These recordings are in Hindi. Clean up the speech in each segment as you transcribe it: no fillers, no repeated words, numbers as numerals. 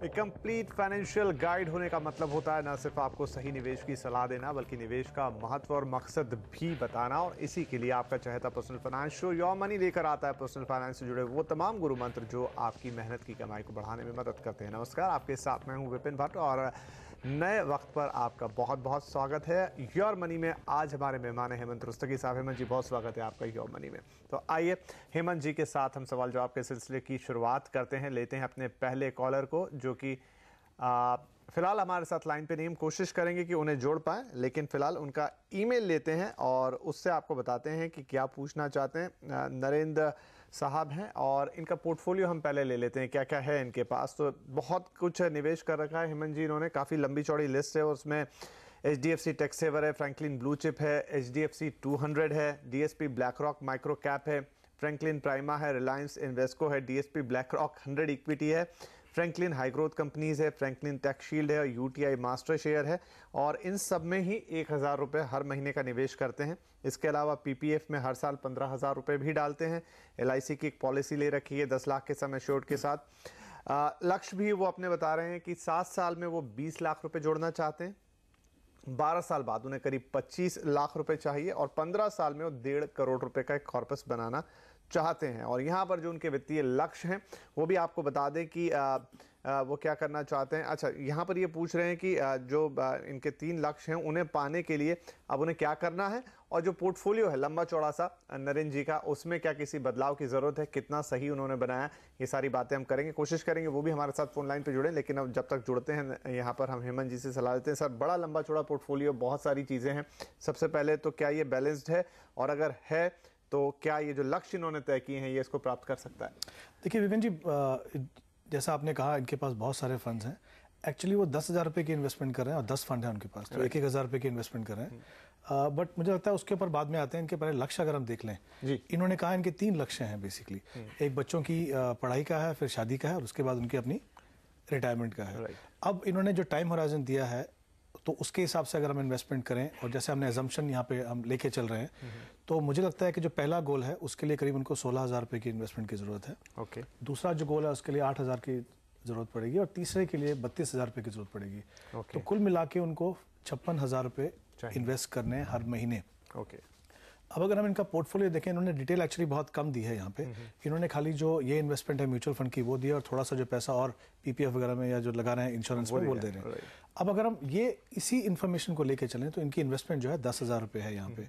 कंप्लीट फाइनेंशियल गाइड होने का मतलब होता है न सिर्फ आपको सही निवेश की सलाह देना, बल्कि निवेश का महत्व और मकसद भी बताना। और इसी के लिए आपका चहेता personal finance show your money लेकर आता है पर्सनल फाइनेंस से जुड़े वो तमाम गुरु मंत्र जो आपकी मेहनत की कमाई को बढ़ाने में मदद करते हैं। नमस्कार, आपके साथ मैं हूं विपिन भट्ट और नए वक्त पर आपका बहुत बहुत स्वागत है योर मनी में। आज हमारे मेहमान है हेमंत रुस्तगी साहब। हेमंत जी, बहुत स्वागत है आपका योर मनी में। तो आइए हेमंत जी के साथ हम सवाल जवाब के सिलसिले की शुरुआत करते हैं। लेते हैं अपने पहले कॉलर को, जो कि फिलहाल हमारे साथ लाइन पे नहीं। हम कोशिश करेंगे कि उन्हें जोड़ पाएं, लेकिन फिलहाल उनका ईमेल लेते हैं और उससे आपको बताते हैं कि क्या पूछना चाहते हैं। नरेंद्र साहब हैं और इनका पोर्टफोलियो हम पहले ले लेते हैं, क्या क्या है इनके पास। तो बहुत कुछ निवेश कर रखा है हेमंत जी इन्होंने, काफ़ी लंबी चौड़ी लिस्ट है। उसमें HDFC टैक्सेवर है, फ्रैंकलिन ब्लू चिप है, HDFC 200 है, DSP black rock micro cap है, फ्रैंकलिन प्राइमा है, रिलायंस इन्वेस्को है, DSP ब्लैक रॉक 100 इक्विटी है, फ्रैंकलिन हाई ग्रोथ कंपनीज है, फ्रैंकलिन टेक शील्ड है और UTI मास्टर शेयर है। और इन सब में ही 1000 रुपये हर महीने का निवेश करते हैं। इसके अलावा PPF में हर साल 15,000 रुपये भी डालते हैं। LIC की एक पॉलिसी ले रखी है 10 लाख के सम एश्योर्ड के साथ। लक्ष्य भी वो अपने बता रहे हैं कि 7 साल में वो 20 लाख रुपये जोड़ना चाहते हैं, 12 साल बाद उन्हें करीब 25 लाख रुपए चाहिए और 15 साल में वो 1.5 करोड़ रुपए का एक कॉर्पस बनाना चाहते हैं। और यहाँ पर जो उनके वित्तीय लक्ष्य हैं वो भी आपको बता दें कि वो क्या करना चाहते हैं। अच्छा, यहाँ पर ये पूछ रहे हैं कि जो इनके 3 लक्ष्य हैं उन्हें पाने के लिए अब उन्हें क्या करना है, और जो पोर्टफोलियो है लंबा चौड़ा सा नरेंद्र जी का, उसमें क्या किसी बदलाव की ज़रूरत है, कितना सही उन्होंने बनाया, ये सारी बातें हम करेंगे। कोशिश करेंगे वो भी हमारे साथ फोन लाइन पर जुड़े, लेकिन अब जब तक जुड़ते हैं यहाँ पर हम हेमंत जी से सलाह देते हैं। सर, बड़ा लंबा चौड़ा पोर्टफोलियो, बहुत सारी चीज़ें हैं। सबसे पहले तो क्या ये बैलेंस्ड है, और अगर है तो क्या ये जो लक्ष्य इन्होंने तय किए हैं ये इसको प्राप्त कर सकता है? देखिए विपिन जी, जैसा आपने कहा इनके पास बहुत सारे फंड्स हैं। एक्चुअली वो 10,000 रुपये की इन्वेस्टमेंट कर रहे हैं और 10 फंड हैं उनके पास, तो 1,000 रुपये की इन्वेस्टमेंट कर रहे हैं। बट मुझे लगता है उसके ऊपर बाद में आते हैं। इनके पहले लक्ष्य अगर हम देख लें, इन्होंने कहा इनके 3 लक्ष्य हैं बेसिकली। एक बच्चों की पढ़ाई का है, फिर शादी का है, और उसके बाद उनकी अपनी रिटायरमेंट का है। अब इन्होंने जो टाइम होराइजन दिया है, तो उसके हिसाब से अगर हम इन्वेस्टमेंट करें और जैसे हमने एजम्पशन यहाँ पे हम लेके चल रहे हैं, तो मुझे लगता है कि जो पहला गोल है उसके लिए करीब उनको 16,000 रुपये की इन्वेस्टमेंट की ज़रूरत है। ओके। दूसरा जो गोल है उसके लिए 8,000 की ज़रूरत पड़ेगी और तीसरे के लिए 32,000 रुपये की ज़रूरत पड़ेगी। तो कुल मिला के उनको 56,000 रुपये इन्वेस्ट करने हैं हर महीने। अब अगर हम इनका पोर्टफोलियो देखें, इन्होंने डिटेल एक्चुअली बहुत कम दी है यहाँ पे। इन्होंने खाली जो ये इन्वेस्टमेंट है म्यूचुअल फंड की वो दी है, और थोड़ा सा जो पैसा और PPF वगैरह में या जो लगा रहे हैं इंश्योरेंस में वो दे रहे हैं। अब अगर हम ये इसी इन्फॉर्मेशन को लेके चलें तो इनकी इन्वेस्टमेंट जो है 10,000 रुपये है यहाँ पे।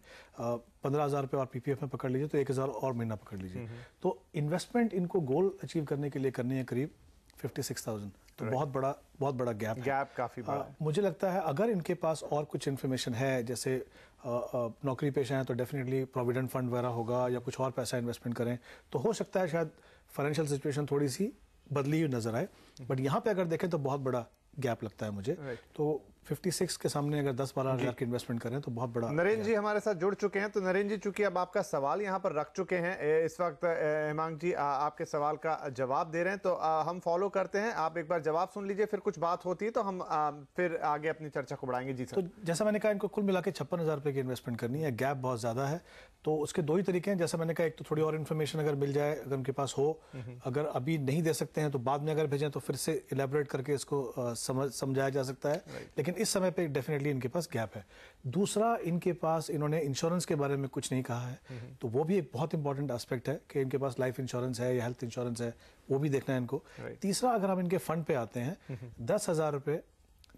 15,000 रुपये और PPF में पकड़ लीजिए तो 1,000 और महीना पकड़ लीजिए। तो इन्वेस्टमेंट इनको गोल अचीव करने के लिए करनी है करीब 56,000। तो बहुत बड़ा गैप काफी बड़ा है। मुझे लगता है अगर इनके पास और कुछ इन्फॉर्मेशन है, जैसे नौकरी पेशा है तो डेफिनेटली प्रोविडेंट फंड वगैरह होगा, या कुछ और पैसा इन्वेस्टमेंट करें, तो हो सकता है शायद फाइनेंशियल सिचुएशन थोड़ी सी बदली हुई नजर आए। बट यहाँ पे अगर देखें तो बहुत बड़ा गैप लगता है मुझे। तो 56 के सामने अगर 10-12 हज़ार की इन्वेस्टमेंट करें तो बहुत बड़ा। नरेंद्र जी हमारे साथ जुड़ चुके हैं। तो नरेंद्र जी, चूंकि अब आपका सवाल यहाँ पर रख चुके हैं इस वक्त, हेमंत जी आपके सवाल का जवाब दे रहे हैं, तो हम फॉलो करते हैं। आप एक बार जवाब सुन लीजिए, फिर कुछ बात होती है तो हम फिर आगे अपनी चर्चा को बढ़ाएंगे। जी सर। तो जैसा मैंने कहा, इनको कुल मिला के 56,000 रुपये की इन्वेस्टमेंट करनी है। गैप बहुत ज्यादा है, तो उसके 2 ही तरीके हैं। जैसा मैंने कहा, एक तो थोड़ी और इन्फॉर्मेशन अगर मिल जाए, अगर उनके पास हो, अगर अभी नहीं दे सकते हैं तो बाद में अगर भेजें तो फिर से इलेबोरेट करके इसको समझाया जा सकता है। लेकिन इस समय पे डेफिनेटली इनके पास गैप है। दूसरा, इनके पास इन्होंने इंश्योरेंस के बारे में कुछ नहीं कहा है, तो वो भी एक बहुत इंपॉर्टेंट एस्पेक्ट है कि इनके पास लाइफ इंश्योरेंस है या हेल्थ इंश्योरेंस है, वो भी देखना है इनको। तीसरा, अगर हम इनके फंड पे आते हैं, 10,000 रुपये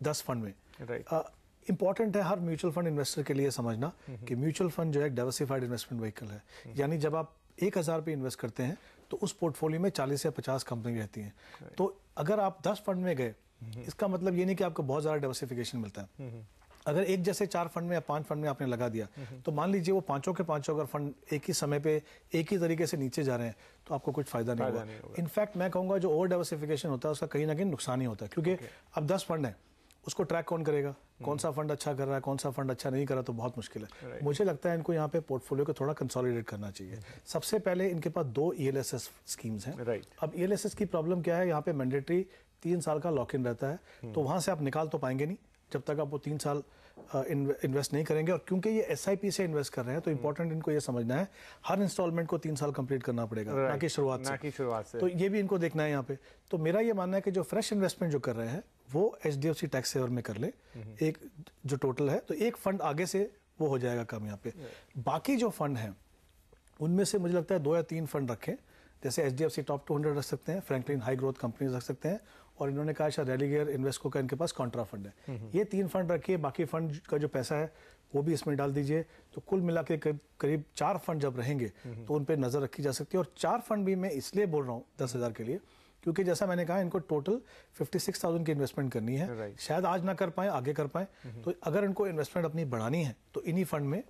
10 फंड में। इंपॉर्टेंट है हर म्यूचुअल फंड इन्वेस्टर के लिए समझना कि म्यूचुअल फंड जो है डाइवर्सिफाइड इन्वेस्टमेंट व्हीकल है। यानी जब आप 1,000 रुपये इन्वेस्ट करते हैं तो उस पोर्टफोलियो में 40 या 50 कंपनी रहती हैं। तो अगर आप 10 फंड में गए, इसका मतलब ये नहीं कि आपको बहुत ज्यादा डाइवर्सिफिकेशन मिलता है। अगर एक जैसे 4 फंड में या 5 फंड में आपने लगा दिया, तो मान लीजिए वो पांचों के पांचों अगर फंड एक ही समय पे एक ही तरीके से नीचे जा रहे हैं तो आपको कुछ फायदा नहीं होगा। इनफैक्ट मैं कहूंगा जो ओवर डाइवर्सिफिकेशन होता है उसका कहीं ना कहीं नुकसान ही होता है, क्योंकि अब 10 फंड है, उसको ट्रैक कौन करेगा, कौन सा फंड अच्छा कर रहा है, कौन सा फंड अच्छा नहीं कर रहा, तो बहुत मुश्किल है। मुझे लगता है इनको यहाँ पे पोर्टफोलियो को थोड़ा कंसोलिडेट करना चाहिए। सबसे पहले इनके पास 2 ELSS स्कीम्स हैं। अब ELSS की प्रॉब्लम क्या है, यहाँ पे मैंडेटरी 3 साल का लॉक इन रहता है, तो वहां से आप निकाल तो पाएंगे नहीं जब तक आप वो 3 साल इन्वेस्ट नहीं करेंगे। और क्योंकि ये SIP से इन्वेस्ट कर रहे हैं तो इंपॉर्टेंट इनको ये समझना है हर इंस्टॉलमेंट को 3 साल कंप्लीट करना पड़ेगा, ना कि शुरुआत से। तो ये भी इनको देखना है यहाँ पे। तो मेरा ये मानना है कि जो फ्रेश इन्वेस्टमेंट जो कर रहे हैं वो HDFC टैक्स सेवर में कर ले, एक जो टोटल है, तो एक फंड आगे से वो हो जाएगा कम यहाँ पे। बाकी जो फंड हैं उनमें से मुझे लगता है 2 या 3 फंड रखें, जैसे HDFC टॉप 200 रख सकते हैं, फ्रैंकलिन हाई ग्रोथ कंपनीज रख सकते हैं, और इन्होंने कहा शायद रेलिगेयर इन्वेस्को का इनके पास कॉन्ट्रा फंड है। ये 3 फंड रखिए, बाकी फंड का जो पैसा है वो भी इसमें डाल दीजिए। तो कुल मिला के करीब 4 फंड जब रहेंगे तो उन पर नजर रखी जा सकती है। और 4 फंड भी मैं इसलिए बोल रहा हूँ 10,000 के लिए, क्योंकि जैसा मैंने कहा इनको टोटल 56,000 की इन्वेस्टमेंट करनी है। शायद आज ना कर पाए, आगे कर पाए। तो अगर इनको इन्वेस्टमेंट अपनी बढ़ानी है तो इन्हीं फंड में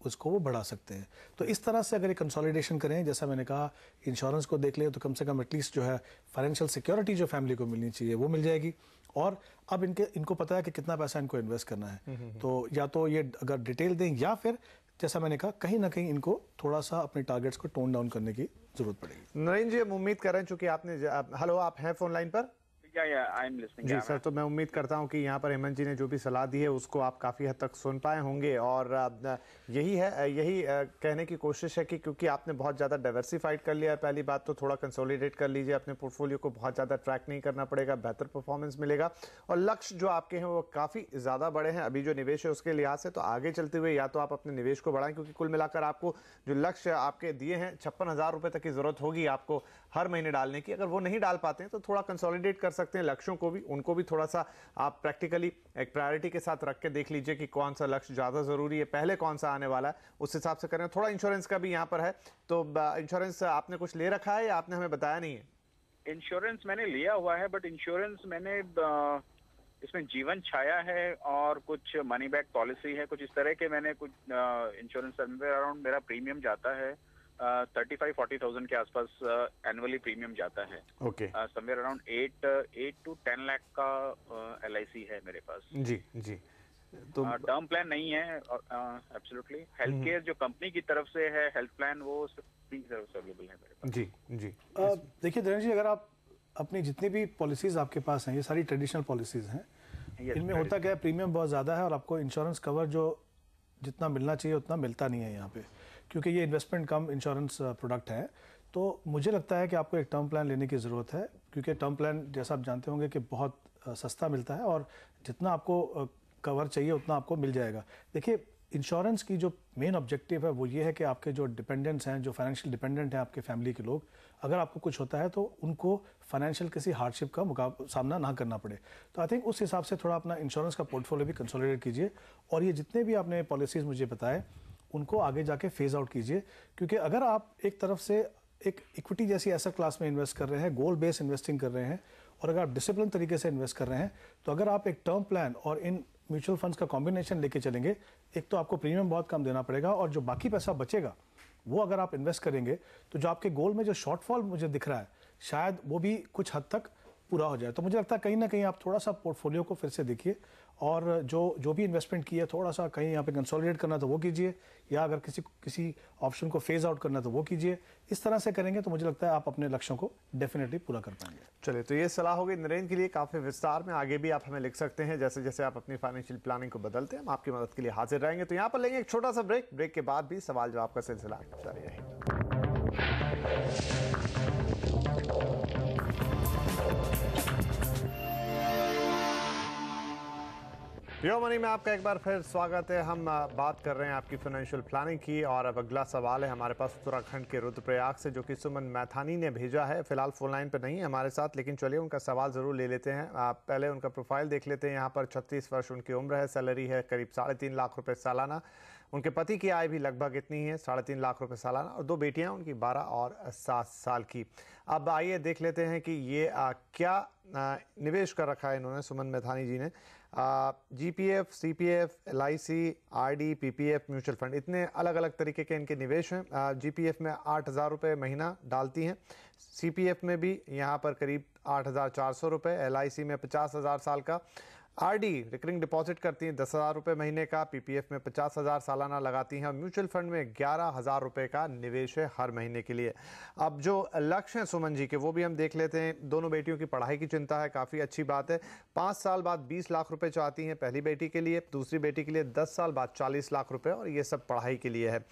उसको वो बढ़ा सकते हैं। तो इस तरह से अगर ये कंसोलिडेशन करें, जैसा मैंने कहा इंश्योरेंस को देख लें, तो कम से कम एटलीस्ट जो है फाइनेंशियल सिक्योरिटी जो फैमिली को मिलनी चाहिए वो मिल जाएगी। और अब इनको पता है कि कितना पैसा इनको इन्वेस्ट करना है। तो या तो ये अगर डिटेल दें, या फिर जैसा मैंने कहा कहीं ना कहीं इनको थोड़ा सा अपने टारगेट्स को टोन डाउन करने की जरूरत पड़ेगी। नरेंद्र जी, हम उम्मीद कर रहे हैं, चूंकि आपने हेलो, आप हैं फोन लाइन पर? जी सर, तो मैं उम्मीद करता हूं कि यहाँ पर हेमंत जी ने जो भी सलाह दी है उसको आप काफ़ी हद तक सुन पाए होंगे। और यही कहने की कोशिश है कि क्योंकि आपने बहुत ज़्यादा डाइवर्सिफाइड कर लिया है, पहली बात तो थोड़ा कंसोलिडेट कर लीजिए अपने पोर्टफोलियो को, बहुत ज़्यादा ट्रैक नहीं करना पड़ेगा, बेहतर परफॉर्मेंस मिलेगा। और लक्ष्य जो आपके हैं वो काफ़ी ज़्यादा बड़े हैं अभी जो निवेश है उसके लिहाज से। तो आगे चलते हुए या तो आप अपने निवेश को बढ़ाएं, क्योंकि कुल मिलाकर आपको जो लक्ष्य आपके दिए हैं 56,000 रुपये तक की जरूरत होगी आपको हर महीने डालने की। अगर वो नहीं डाल पाते हैं तो थोड़ा कंसोलिडेट कर सकते हैं लक्ष्यों को भी, उनको भी थोड़ा सा आप प्रैक्टिकली एक प्रायोरिटी के साथ रख के देख लीजिए कि कौन सा लक्ष्य ज़्यादा ज़रूरी है, पहले कौन सा आने वाला है, उस हिसाब से करें। थोड़ा इंश्योरेंस का भी यहाँ पर है, तो इंश्योरेंस आपने कुछ ले रखा है या आपने हमें बताया नहीं है? इंश्योरेंस मैंने लिया हुआ है, बट इंश्योरेंस मैंने इसमें जीवन छाया है और कुछ मनी बैक पॉलिसी है, कुछ इस तरह के मैंने कुछ इंश्योरेंस अराउंड मेरा प्रीमियम जाता है 35-40,000 के आसपास एनुअली प्रीमियम जाता है। Okay, somewhere around 8 to 10 lakh का LIC है मेरे पास। जी जी। तो टर्म प्लान नहीं है एब्सोल्युटली। हेल्थ केयर जो कंपनी की तरफ से है हेल्थ प्लान, वो अवेलेबल है मेरे पास। जी जी। देखिए धीरेन्द्र जी, अगर आप अपनी जितनी भी पॉलिसीज आपके पास हैं, ये सारी ट्रेडिशनल पॉलिसीज हैं, इनमें होता क्या है, प्रीमियम बहुत ज़्यादा है और आपको इंश्योरेंस कवर जो जितना मिलना चाहिए उतना मिलता नहीं है यहाँ पे, क्योंकि ये इन्वेस्टमेंट कम इंश्योरेंस प्रोडक्ट है। तो मुझे लगता है कि आपको एक टर्म प्लान लेने की ज़रूरत है, क्योंकि टर्म प्लान जैसा आप जानते होंगे कि बहुत सस्ता मिलता है और जितना आपको कवर चाहिए उतना आपको मिल जाएगा। देखिए, इंश्योरेंस की जो मेन ऑब्जेक्टिव है वो ये है कि आपके जो डिपेंडेंट्स हैं, जो फाइनेंशियल डिपेंडेंट हैं आपके फैमिली के लोग, अगर आपको कुछ होता है तो उनको फाइनेंशियल किसी हार्डशिप का सामना ना करना पड़े। तो आई थिंक उस हिसाब से थोड़ा अपना इंश्योरेंस का पोर्टफोलियो भी कंसोलिडेट कीजिए, और ये जितने भी आपने पॉलिसीज़ मुझे बताए उनको आगे जाके फेज आउट कीजिए। क्योंकि अगर आप एक तरफ से एक इक्विटी जैसी एसेट क्लास में इन्वेस्ट कर रहे हैं, गोल बेस्ड इन्वेस्टिंग कर रहे हैं, और अगर आप डिसिप्लिन तरीके से इन्वेस्ट कर रहे हैं, तो अगर आप एक टर्म प्लान और इन म्यूचुअल फंड्स का कॉम्बिनेशन लेके चलेंगे, एक तो आपको प्रीमियम बहुत कम देना पड़ेगा, और जो बाकी पैसा बचेगा वो अगर आप इन्वेस्ट करेंगे तो जो आपके गोल में जो शॉर्टफॉल मुझे दिख रहा है शायद वो भी कुछ हद तक पूरा हो जाए। तो मुझे लगता है कहीं ना कहीं आप थोड़ा सा पोर्टफोलियो को फिर से देखिए, और जो भी इन्वेस्टमेंट की है थोड़ा सा कहीं यहाँ पे कंसोलिडेट करना तो वो कीजिए, या अगर किसी ऑप्शन को फेज आउट करना तो वो कीजिए। इस तरह से करेंगे तो मुझे लगता है आप अपने लक्ष्यों को डेफिनेटली पूरा कर पाएंगे। चलिए, तो ये सलाह होगी नरेंद्र के लिए काफ़ी विस्तार में। आगे भी आप हमें लिख सकते हैं जैसे जैसे आप अपनी फाइनेंशियल प्लानिंग को बदलते हैं, हम आपकी मदद के लिए हाजिर रहेंगे। तो यहाँ पर लेंगे एक छोटा सा ब्रेक के बाद भी सवाल जवाब का सिलसिला जारी रहेगा। प्योर मनी में आपका एक बार फिर स्वागत है। हम बात कर रहे हैं आपकी फाइनेंशियल प्लानिंग की, और अब अगला सवाल है हमारे पास उत्तराखंड के रुद्रप्रयाग से, जो कि सुमन मैथानी ने भेजा है। फिलहाल फोन लाइन पर नहीं है हमारे साथ, लेकिन चलिए उनका सवाल ज़रूर ले लेते हैं। पहले उनका प्रोफाइल देख लेते हैं। यहाँ पर 36 वर्ष उनकी उम्र है, सैलरी है करीब 3.5 लाख रुपये सालाना। उनके पति की आय भी लगभग इतनी है, 3.5 लाख रुपये सालाना, और 2 बेटियाँ उनकी 12 और 7 साल की। अब आइए देख लेते हैं कि ये क्या निवेश कर रखा है इन्होंने, सुमन मैथानी जी ने। GPF, CPF, LIC, RD, PPF, mutual fund, इतने अलग अलग तरीके के इनके निवेश हैं। GPF में 8,000 रुपये महीना डालती हैं, CPF में भी यहाँ पर करीब 8,400 रुपये, LIC में 50,000 साल का, आरडी रिकरिंग डिपॉजिट करती हैं 10,000 रुपये महीने का, पीपीएफ में 50,000 सालाना लगाती हैं और म्यूचुअल फंड में 11,000 रुपये का निवेश है हर महीने के लिए। अब जो लक्ष्य हैं सुमन जी के वो भी हम देख लेते हैं। दोनों बेटियों की पढ़ाई की चिंता है, काफ़ी अच्छी बात है। 5 साल बाद 20 लाख रुपए चाहती हैं पहली बेटी के लिए, दूसरी बेटी के लिए 10 साल बाद 40 लाख रुपए, और ये सब पढ़ाई के लिए है।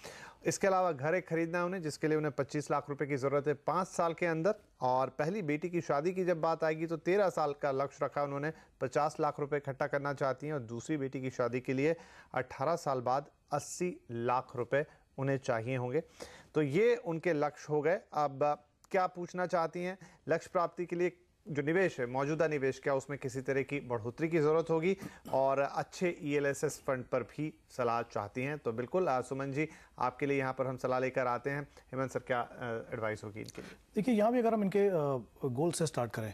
इसके अलावा घर एक खरीदना है उन्हें, जिसके लिए उन्हें 25 लाख रुपए की ज़रूरत है 5 साल के अंदर। और पहली बेटी की शादी की जब बात आएगी तो 13 साल का लक्ष्य रखा उन्होंने, 50 लाख रुपए इकट्ठा करना चाहती हैं। और दूसरी बेटी की शादी के लिए 18 साल बाद 80 लाख रुपए उन्हें चाहिए होंगे। तो ये उनके लक्ष्य हो गए। अब क्या पूछना चाहती हैं, लक्ष्य प्राप्ति के लिए जो निवेश है, मौजूदा निवेश, क्या उसमें किसी तरह की बढ़ोतरी की जरूरत होगी, और अच्छे ईएलएसएस फंड पर भी सलाह चाहती हैं। तो बिल्कुल सुमन जी, आपके लिए यहाँ पर हम सलाह लेकर आते हैं। हेमंत सर, क्या एडवाइस होगी इनके लिए? देखिए, यहाँ भी अगर हम इनके गोल से स्टार्ट करें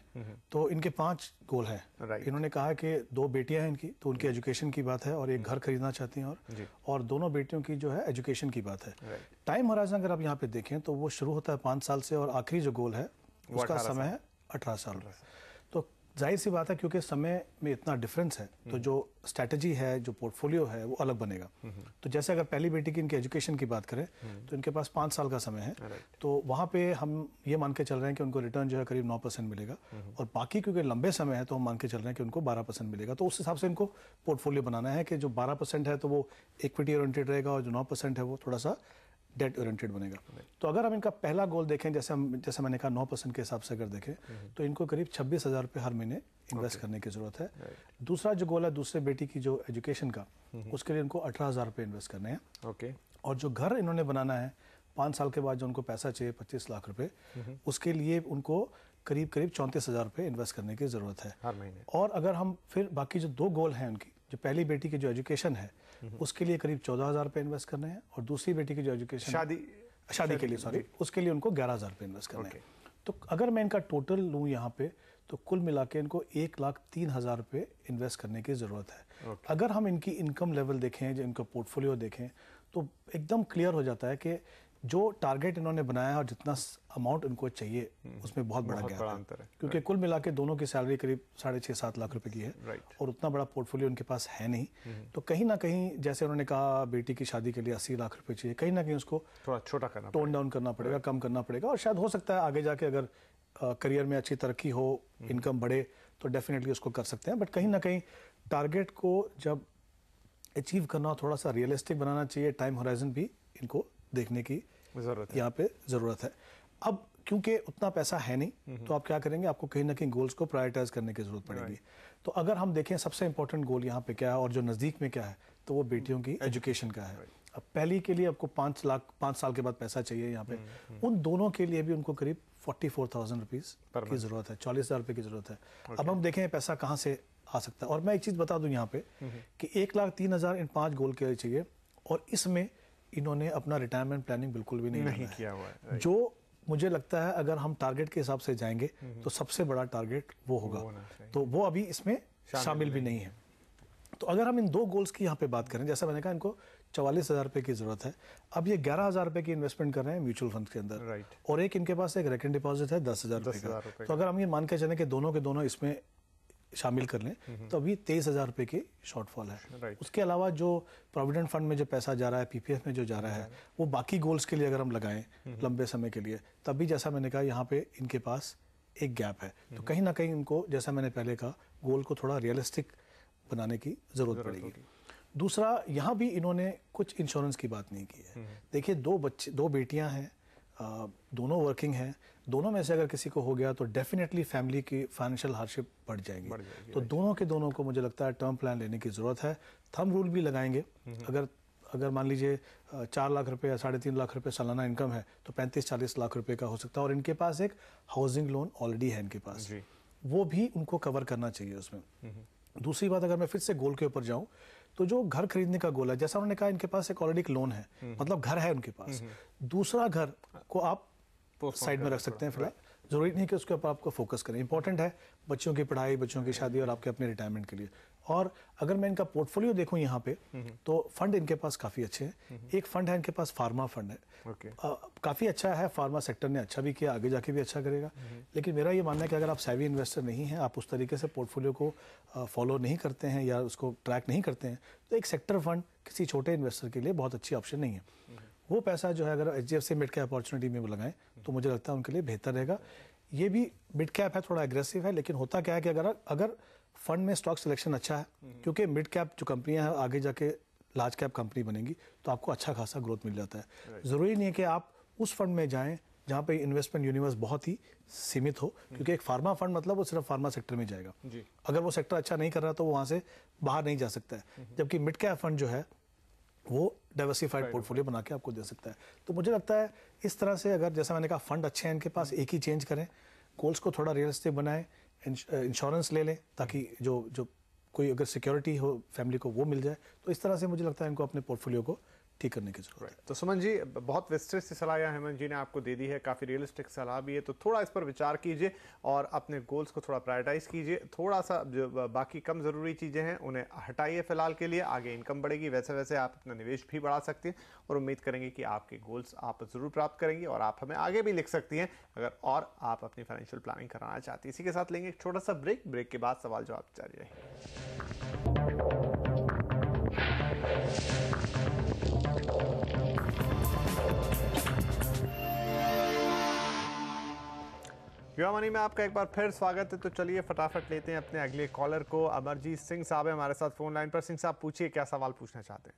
तो इनके 5 गोल हैं। इन्होंने कहा है कि 2 बेटियां हैं इनकी, तो उनकी एजुकेशन की बात है, और एक घर खरीदना चाहती हैं, और दोनों बेटियों की जो है एजुकेशन की बात है। टाइम होराइजन अगर आप यहाँ पे देखें तो वो शुरू होता है 5 साल से, और आखिरी जो गोल है उसका समय है 18 साल। तो जाहिर सी बात है, क्योंकि समय में इतना डिफरेंस है, तो जो स्ट्रैटेजी है, जो पोर्टफोलियो है, वो अलग बनेगा। तो जैसे अगर पहली बेटी की इनकी एजुकेशन की बात करें तो इनके पास 5 साल का समय है, तो वहाँ पे हम ये मान के चल रहे हैं कि उनको रिटर्न जो है करीब 9% मिलेगा, और बाकी क्योंकि लंबे समय है तो हम मान के चल रहे हैं कि उनको 12% मिलेगा। तो उस हिसाब से इनको पोर्टफोलियो बनाना है कि जो 12% है तो वो इक्विटी ओरिएंटेड रहेगा, और जो 9% है वो थोड़ा सा डेट ओरिएंटेड बनेगा। तो अगर हम इनका पहला गोल देखें, जैसे मैंने कहा 9% के हिसाब से अगर देखें तो इनको करीब 26,000 रुपये हर महीने इन्वेस्ट करने की जरूरत है। दूसरा जो गोल है दूसरे बेटी की जो एजुकेशन का, उसके लिए इनको 18,000 रुपये इन्वेस्ट करने हैं। और जो घर इन्होंने बनाना है 5 साल के बाद, जो उनको पैसा चाहिए 25 लाख रुपए, उसके लिए उनको करीब 34,000 रुपये इन्वेस्ट करने की जरूरत है हर महीने। और अगर हम फिर बाकी जो 2 गोल हैं उनकी, जो पहली बेटी की जो एजुकेशन है उसके लिए करीब 14,000 रुपये इन्वेस्ट करने हैं, और दूसरी बेटी की जो एजुकेशन शादी के लिए उसके लिए उनको 11,000 रुपये इन्वेस्ट करने हैं। तो अगर मैं इनका टोटल लूँ यहाँ पे, तो कुल मिला के इनको 1,03,000 रुपये इन्वेस्ट करने की ज़रूरत है। अगर हम इनकी इनकम लेवल देखें, जो इनका पोर्टफोलियो देखें, तो एकदम क्लियर हो जाता है कि जो टारगेट इन्होंने बनाया और जितना अमाउंट इनको चाहिए उसमें बहुत बड़ा गैप है, क्योंकि कुल मिला के दोनों की सैलरी करीब 6.5-7 लाख रुपए की है, और उतना बड़ा पोर्टफोलियो उनके पास है नहीं। तो कहीं ना कहीं, जैसे उन्होंने कहा बेटी की शादी के लिए 80 लाख रुपए चाहिए, कहीं ना कहीं उसको थोड़ा छोटा करना, टोन डाउन करना पड़ेगा, कम करना पड़ेगा। और शायद हो सकता है आगे जाके अगर करियर में अच्छी तरक्की हो, इनकम बढ़े, तो डेफिनेटली उसको कर सकते हैं। बट कहीं ना कहीं टारगेट को जब अचीव करना, थोड़ा सा रियलिस्टिक बनाना चाहिए। टाइम होराइजन भी इनको देखने की यहाँ पे जरूरत है। अब क्योंकि उतना पैसा है नहीं, तो आप क्या करेंगे, आपको कहीं ना कहीं गोल्स को प्रायोरिटाइज करने की जरूरत पड़ेगी। तो अगर हम देखें सबसे इंपॉर्टेंट गोल यहाँ पे क्या है, और जो नजदीक में क्या है, तो वो बेटियों की एजुकेशन का है। अब पहली के लिए आपको 5 साल के बाद पैसा चाहिए यहाँ पे, उन दोनों के लिए भी उनको करीब 44,000 रुपीज की जरूरत है, 40,000 रुपए की जरूरत है। अब हम देखें पैसा कहाँ से आ सकता है। और मैं एक चीज बता दूं यहाँ पे कि 1,03,000 इन 5 गोल के लिए चाहिए, और इसमें इन्होंने अपना रिटायरमेंट प्लानिंग बिल्कुल भी नहीं किया हुआ है। जो मुझे लगता है अगर हम टारगेट के हिसाब से जाएंगे तो सबसे बड़ा टारगेट वो होगा, तो वो अभी इसमें शामिल भी नहीं है। तो अगर हम इन 2 गोल्स की यहाँ पे बात करें, जैसा मैंने कहा इनको 44,000 रुपए की जरूरत है। अब ये 11,000 रुपए की इन्वेस्टमेंट कर रहे हैं म्यूचुअल फंड के अंदर, और एक इनके पास एक रिकरिंग डिपॉजिट है 10,000 रुपए का। तो अगर हम ये मान के चलें कि दोनों के दोनों इसमें शामिल कर लें, तो अभी 23,000 रुपए की शॉर्टफॉल है। उसके अलावा जो प्रोविडेंट फंड में जो पैसा जा रहा है, पीपीएफ में जो जा रहा है, वो बाकी गोल्स के लिए अगर हम लगाएं लंबे समय के लिए, तब भी जैसा मैंने कहा यहाँ पे इनके पास एक गैप है। तो कहीं ना कहीं इनको, जैसा मैंने पहले कहा, गोल को थोड़ा रियलिस्टिक बनाने की जरूरत पड़ेगी। दूसरा, यहाँ भी इन्होंने कुछ इंश्योरेंस की बात नहीं की है। देखिए, 2 बेटियां हैं, दोनों वर्किंग हैं, दोनों में से अगर किसी को हो गया तो डेफिनेटली फैमिली की फाइनेंशियल हार्डशिप बढ़ जाएगी। तो दोनों के दोनों को मुझे लगता है टर्म प्लान लेने की जरूरत है। थंब रूल भी लगाएंगे, अगर मान लीजिए 4 लाख रुपए या 3.5 लाख रुपए सालाना इनकम है, तो 35-40 लाख रुपए का हो सकता है। और इनके पास एक हाउसिंग लोन ऑलरेडी है इनके पास, वो भी उनको कवर करना चाहिए उसमें। दूसरी बात, अगर मैं फिर से गोल के ऊपर जाऊं, तो जो घर खरीदने का गोल है, जैसा उन्होंने कहा इनके पास एक ऑलरेडी एक लोन है, मतलब घर है उनके पास। दूसरा घर को आप साइड में रख सकते हैं फिलहाल, जरूरी नहीं कि उसके ऊपर आपको फोकस करें। इंपॉर्टेंट है बच्चों की पढ़ाई, बच्चों की शादी और आपके अपने रिटायरमेंट के लिए। और अगर मैं इनका पोर्टफोलियो देखूं यहाँ पे तो फंड इनके पास काफ़ी अच्छे हैं। एक फंड है इनके पास, फार्मा फंड है, काफ़ी अच्छा है, फार्मा सेक्टर ने अच्छा भी किया, आगे जाके भी अच्छा करेगा। लेकिन मेरा ये मानना है कि अगर आप सैवी इन्वेस्टर नहीं हैं, आप उस तरीके से पोर्टफोलियो को फॉलो नहीं करते हैं या उसको ट्रैक नहीं करते हैं, तो एक सेक्टर फंड किसी छोटे इन्वेस्टर के लिए बहुत अच्छी ऑप्शन नहीं है। वो पैसा जो है अगर HDFC मिड कैप अपॉर्चुनिटी में लगाएं तो मुझे लगता है उनके लिए बेहतर रहेगा। ये भी मिड कैप है, थोड़ा एग्रेसिव है, लेकिन होता क्या है कि अगर फंड में स्टॉक सिलेक्शन अच्छा है, क्योंकि मिड कैप जो कंपनियां हैं आगे जाके लार्ज कैप कंपनी बनेगी, तो आपको अच्छा खासा ग्रोथ मिल जाता है। ज़रूरी नहीं है कि आप उस फंड में जाएं जहाँ पे इन्वेस्टमेंट यूनिवर्स बहुत ही सीमित हो, क्योंकि एक फार्मा फंड मतलब वो सिर्फ फार्मा सेक्टर में जाएगा। अगर वो सेक्टर अच्छा नहीं कर रहा तो वो वहाँ से बाहर नहीं जा सकता है। जबकि मिड कैप फंड जो है वो डाइवर्सिफाइड पोर्टफोलियो बना के आपको दे सकता है। तो मुझे लगता है इस तरह से, अगर जैसा मैंने कहा फंड अच्छे हैं इनके पास, एक ही चेंज करें, गोल्स को थोड़ा रियलिस्टिक बनाएं, इंश्योरेंस ले लें ताकि जो कोई अगर सिक्योरिटी हो फैमिली को वो मिल जाए। तो इस तरह से मुझे लगता है इनको अपने पोर्टफोलियो को ठीक करने की जरूरत है। तो सुमन जी, बहुत विस्तृत सी सलाह हेमंत जी ने आपको दे दी है, काफ़ी रियलिस्टिक सलाह भी है, तो थोड़ा इस पर विचार कीजिए और अपने गोल्स को थोड़ा प्रायोरिटाइज कीजिए। थोड़ा सा जो बाकी कम ज़रूरी चीज़ें हैं उन्हें हटाइए फिलहाल के लिए, आगे इनकम बढ़ेगी, वैसे वैसे आप अपना निवेश भी बढ़ा सकते हैं और उम्मीद करेंगे कि आपके गोल्स आप ज़रूर प्राप्त करेंगे। और आप हमें आगे भी लिख सकती हैं अगर और आप अपनी फाइनेंशियल प्लानिंग कराना चाहती हैं। इसी के साथ लेंगे एक छोटा सा ब्रेक के बाद सवाल जवाब जारी रहेंगे। युवा मनी में आपका एक बार फिर स्वागत है। तो चलिए फटाफट लेते हैं अपने अगले कॉलर को। अमरजीत सिंह साहब है हमारे साथ फोन लाइन पर। सिंह साहब पूछिए, क्या सवाल पूछना चाहते हैं?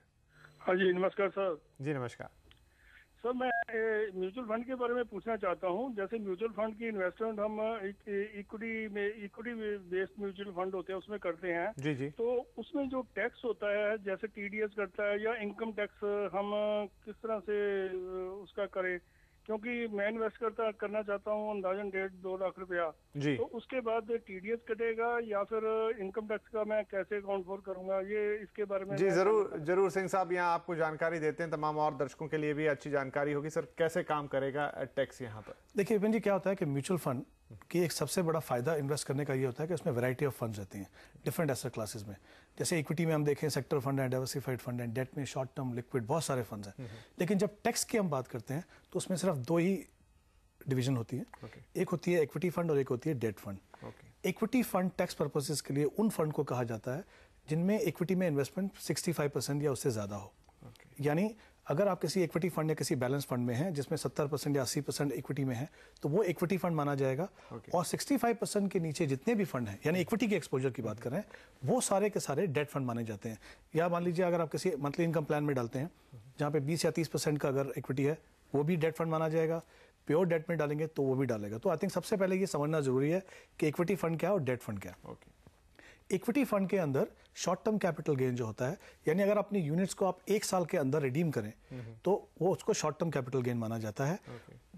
हाँ जी, नमस्कार सर। जी नमस्कार सर, मैं म्यूचुअल फंड के बारे में पूछना चाहता हूँ। जैसे म्यूचुअल फंड की इन्वेस्टमेंट हम इक्विटी बेस्ड म्यूचुअल फंड होते हैं उसमें करते हैं। जी। तो उसमें जो टैक्स होता है, जैसे TDS करता है या इनकम टैक्स, हम किस तरह से उसका करें? क्योंकि मैं इन्वेस्ट करना चाहता हूँ अंदाजन 1.5-2 लाख रुपया जी। तो उसके बाद TDS कटेगा या फिर इनकम टैक्स का मैं कैसे अकाउंट फॉर करूंगा? ये इसके बारे में जी जरूर सिंह साहब, यहाँ आपको जानकारी देते हैं, तमाम और दर्शकों के लिए भी अच्छी जानकारी होगी। सर, कैसे काम करेगा टैक्स यहाँ पर? देखिए विपिन जी, क्या होता है कि म्यूचुअल फंड की एक सबसे बड़ा फायदा इन्वेस्ट करने का ये होता है कि उसमें वैरायटी ऑफ फंड्स रहती हैं डिफरेंट एसेट क्लासेस में। जैसे इक्विटी में हम देखें सेक्टर फंड है, डाइवर्सिफाइड फंड है, डेट में शॉर्ट टर्म लिक्विड बहुत सारे फंड्स हैं। लेकिन जब टैक्स की हम बात करते हैं तो उसमें सिर्फ 2 ही डिवीजन होती है। एक होती है इक्विटी फंड और एक होती है debt fund. Equity fund tax purposes के लिए उन फंड को कहा जाता है जिनमें इक्विटी में इन्वेस्टमेंट 65% या उससे ज्यादा हो। यानी अगर आप किसी इक्विटी फंड या किसी बैलेंस फंड में हैं जिसमें 70% या 80% इक्विटी में है तो वो इक्विटी फंड माना जाएगा। और 65% के नीचे जितने भी फंड हैं, यानी इक्विटी के एक्सपोजर की बात कर रहे हैं, वो सारे के सारे डेट फंड माने जाते हैं। या मान लीजिए अगर आप किसी मंथली इनकम प्लान में डालते हैं जहाँ पे 20 या 30% का अगर इक्विटी है, वो भी डेट फंड माना जाएगा। प्योर डेट में डालेंगे तो वो भी डालेगा। तो आई थिंक सबसे पहले ये समझना जरूरी है कि इक्विटी फंड क्या है और डेट फंड क्या है। इक्विटी फंड के अंदर शॉर्ट टर्म कैपिटल गेन जो होता है, यानी अगर अपनी यूनिट्स को आप 1 साल के अंदर रिडीम करें तो वो उसको शॉर्ट टर्म कैपिटल गेन माना जाता है।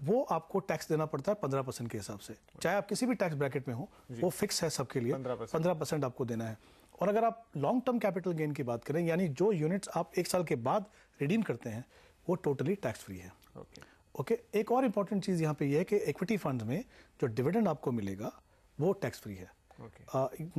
वो आपको टैक्स देना पड़ता है 15% के हिसाब से, चाहे आप किसी भी टैक्स ब्रैकेट में हो, वो फिक्स है सबके लिए, 15% आपको देना है। और अगर आप लॉन्ग टर्म कैपिटल गेन की बात करें, यानी जो यूनिट्स आप 1 साल के बाद रिडीम करते हैं, वो टोटली टैक्स फ्री है। एक और इंपॉर्टेंट चीज यहाँ पे ये है कि इक्विटी फंड में जो डिविडेंड आपको मिलेगा वो टैक्स फ्री है।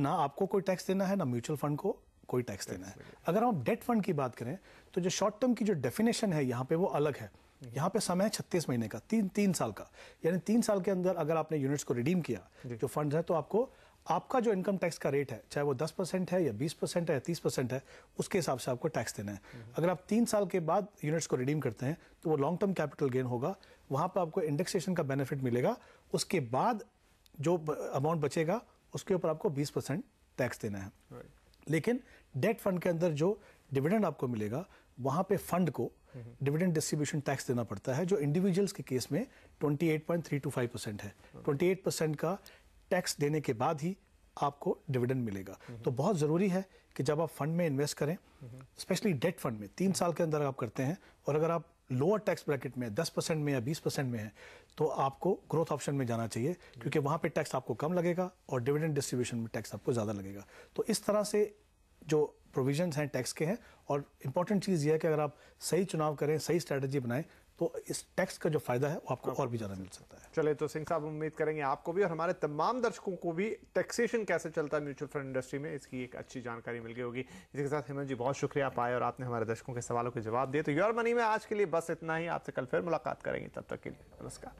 ना आपको कोई टैक्स देना है, ना म्यूचुअल फंड को कोई टैक्स देना है। अगर हम डेट फंड की बात करें तो जो शॉर्ट टर्म की जो डेफिनेशन है यहाँ पे वो अलग है। यहाँ पे समय है 36 महीने का, 3 साल का। यानी 3 साल के अंदर अगर आपने यूनिट्स को रिडीम किया जो फंड है, तो आपको आपका जो इनकम टैक्स का रेट है, चाहे वो 10% है या 20% है या 30% है, उसके हिसाब से आपको टैक्स देना है। अगर आप 3 साल के बाद यूनिट्स को रिडीम करते हैं तो वो लॉन्ग टर्म कैपिटल गेन होगा, वहां पर आपको इंडेक्सेशन का बेनिफिट मिलेगा। उसके बाद जो अमाउंट बचेगा उसके ऊपर आपको 20% टैक्स देना है। लेकिन डेट फंड के अंदर जो डिविडेंड आपको मिलेगा, वहां पे फंड को डिविडेंड डिस्ट्रीब्यूशन टैक्स देना पड़ता है, जो इंडिविजुअल्स के केस में 28.325% है। 28% का टैक्स देने के बाद ही आपको डिविडेंड मिलेगा। तो बहुत जरूरी है कि जब आप फंड में इन्वेस्ट करें, स्पेशली डेट फंड में 3 साल के अंदर आप करते हैं, और अगर आप लोअर टैक्स ब्रैकेट में 10% में या 20% में है, तो आपको ग्रोथ ऑप्शन में जाना चाहिए, क्योंकि वहां पे टैक्स आपको कम लगेगा और डिविडेंड डिस्ट्रीब्यूशन में टैक्स आपको ज्यादा लगेगा। तो इस तरह से जो प्रोविजंस हैं टैक्स के हैं। और इंपॉर्टेंट चीज ये है कि अगर आप सही चुनाव करें, सही स्ट्रैटेजी बनाएं, तो इस टैक्स का जो फायदा है वो आपको और भी ज्यादा मिल सकता है। चले तो सिंह साहब, उम्मीद करेंगे आपको भी और हमारे तमाम दर्शकों को भी टैक्सेशन कैसे चलता है म्यूचुअल फंड इंडस्ट्री में, इसकी एक अच्छी जानकारी मिल गई होगी। इसी के साथ हेमंत जी, बहुत शुक्रिया आप आए और आपने हमारे दर्शकों के सवालों के जवाब दिए। तो योर मनी में आज के लिए बस इतना ही। आपसे कल फिर मुलाकात करेंगे, तब तक के लिए नमस्कार।